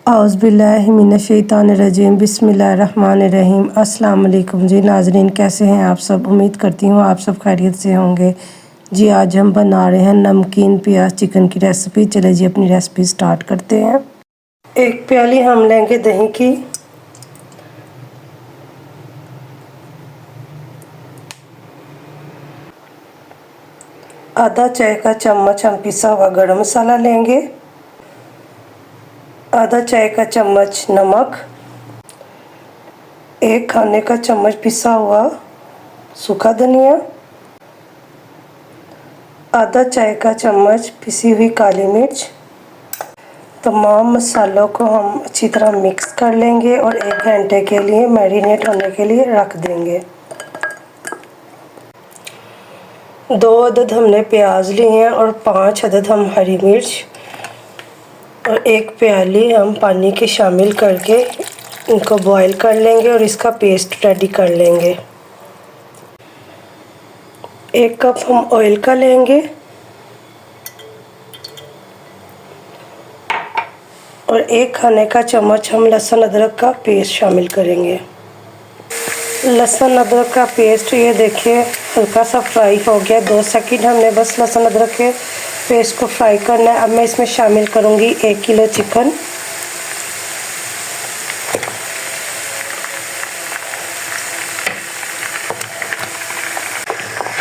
औज़ुबिल्लाहिमिनश्शैतानिर्रजीम बिस्मिल्लाहिर्रहमानिर्रहीम। अस्सलाम वालेकुम जी नाज़रीन, कैसे हैं आप सब। उम्मीद करती हूँ आप सब खैरियत से होंगे। जी आज हम बना रहे हैं नमकीन प्याज चिकन की रेसिपी। चले जी अपनी रेसिपी स्टार्ट करते हैं। एक प्याली हम लेंगे दही की, आधा चाय का चम्मच हम पिसा हुआ गरम मसाला लेंगे, आधा चाय का चम्मच नमक, एक खाने का चम्मच पिसा हुआ सूखा धनिया, आधा चाय का चम्मच पिसी हुई काली मिर्च। तमाम मसालों को हम अच्छी तरह मिक्स कर लेंगे और 1 घंटे के लिए मैरिनेट होने के लिए रख देंगे। 2 अदद हमने प्याज लिए हैं और 5 अदद हम हरी मिर्च और 1 प्याली हम पानी के शामिल करके इनको बॉईल कर लेंगे और इसका पेस्ट रेडी कर लेंगे। 1 कप हम ऑयल का लेंगे और 1 खाने का चम्मच हम लहसुन अदरक का पेस्ट शामिल करेंगे। लहसुन अदरक का पेस्ट ये देखिए हल्का सा फ्राई हो गया। 2 सेकंड हमने बस लहसुन अदरक के पेस्ट को फ्राई करना है। अब मैं इसमें शामिल करूँगी 1 किलो चिकन।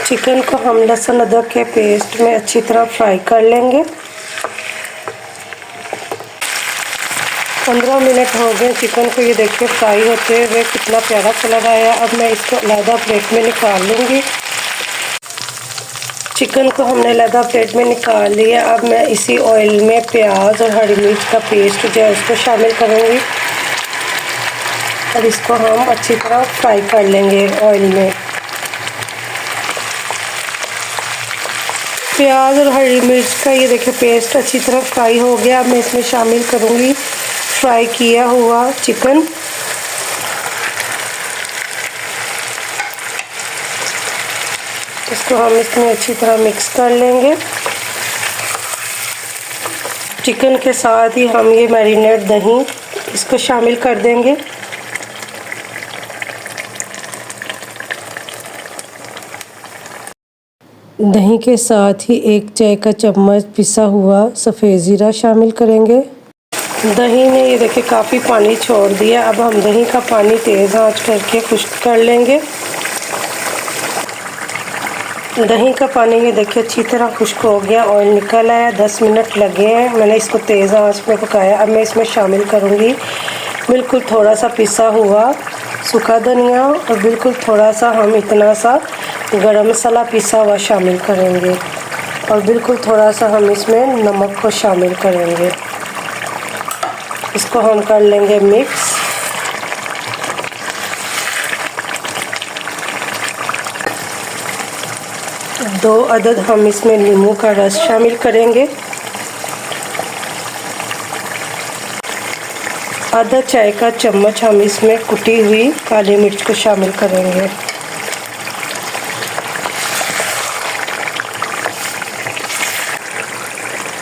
चिकन को हम लहसुन अदरक के पेस्ट में अच्छी तरह फ्राई कर लेंगे। 15 मिनट हो गए चिकन को, ये देखिए फ्राई होते हुए कितना प्यारा कलर आया। अब मैं इसको अलग प्लेट में निकाल लूँगी। चिकन को हमने अलग प्लेट में निकाल लिया। अब मैं इसी ऑयल में प्याज और हरी मिर्च का पेस्ट जो है उसको शामिल करूँगी और इसको हम अच्छी तरह फ्राई कर लेंगे ऑयल में। प्याज और हरी मिर्च का ये देखिए पेस्ट अच्छी तरह फ्राई हो गया। अब मैं इसमें शामिल करूँगी फ्राई किया हुआ चिकन। इसको हम इसमें अच्छी तरह मिक्स कर लेंगे। चिकन के साथ ही हम ये मैरिनेट दही इसको शामिल कर देंगे। दही के साथ ही 1 चाय का चम्मच पिसा हुआ सफ़ेद ज़ीरा शामिल करेंगे। दही ने ये देखिए काफ़ी पानी छोड़ दिया। अब हम दही का पानी तेज़ आंच करके खुश्क कर लेंगे। दही का पानी ये देखिए अच्छी तरह खुश्क हो गया, ऑयल निकल आया। 10 मिनट लगे हैं, मैंने इसको तेज़ आंच में पकाया। अब मैं इसमें शामिल करूँगी बिल्कुल थोड़ा सा पिसा हुआ सूखा धनिया और बिल्कुल थोड़ा सा हम इतना सा गरम मसाला पिसा हुआ शामिल करेंगे और बिल्कुल थोड़ा सा हम इसमें नमक को शामिल करेंगे। इसको हम कर लेंगे मिक्स। दो अदद हम इसमें नींबू का रस शामिल करेंगे। आधा चाय का चम्मच हम इसमें कुटी हुई काली मिर्च को शामिल करेंगे।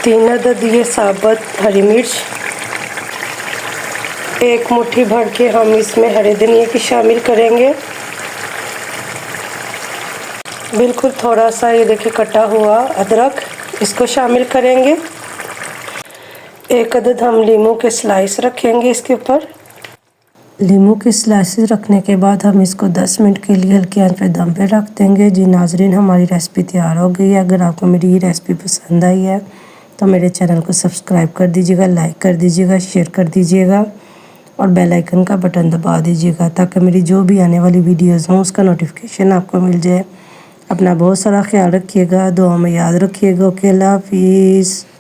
तीन अदद ये साबुत हरी मिर्च। 1 मुट्ठी भर के हम इसमें हरे धनिया की शामिल करेंगे। बिल्कुल थोड़ा सा ये देखिए कटा हुआ अदरक इसको शामिल करेंगे। 1 अदद हम लीमू के स्लाइस रखेंगे इसके ऊपर। लीमू के स्लाइसेस रखने के बाद हम इसको 10 मिनट के लिए हल्की आंच पे दम पे रख देंगे। जी नाजरीन, हमारी रेसिपी तैयार हो गई है। अगर आपको मेरी ये रेसिपी पसंद आई है तो मेरे चैनल को सब्सक्राइब कर दीजिएगा, लाइक कर दीजिएगा, शेयर कर दीजिएगा और बेल आइकन का बटन दबा दीजिएगा ताकि मेरी जो भी आने वाली वीडियोज़ हों उसका नोटिफिकेशन आपको मिल जाए। अपना बहुत सारा ख्याल रखिएगा, दुआ में याद रखिएगा। ओके, अल्लाह हाफिज़।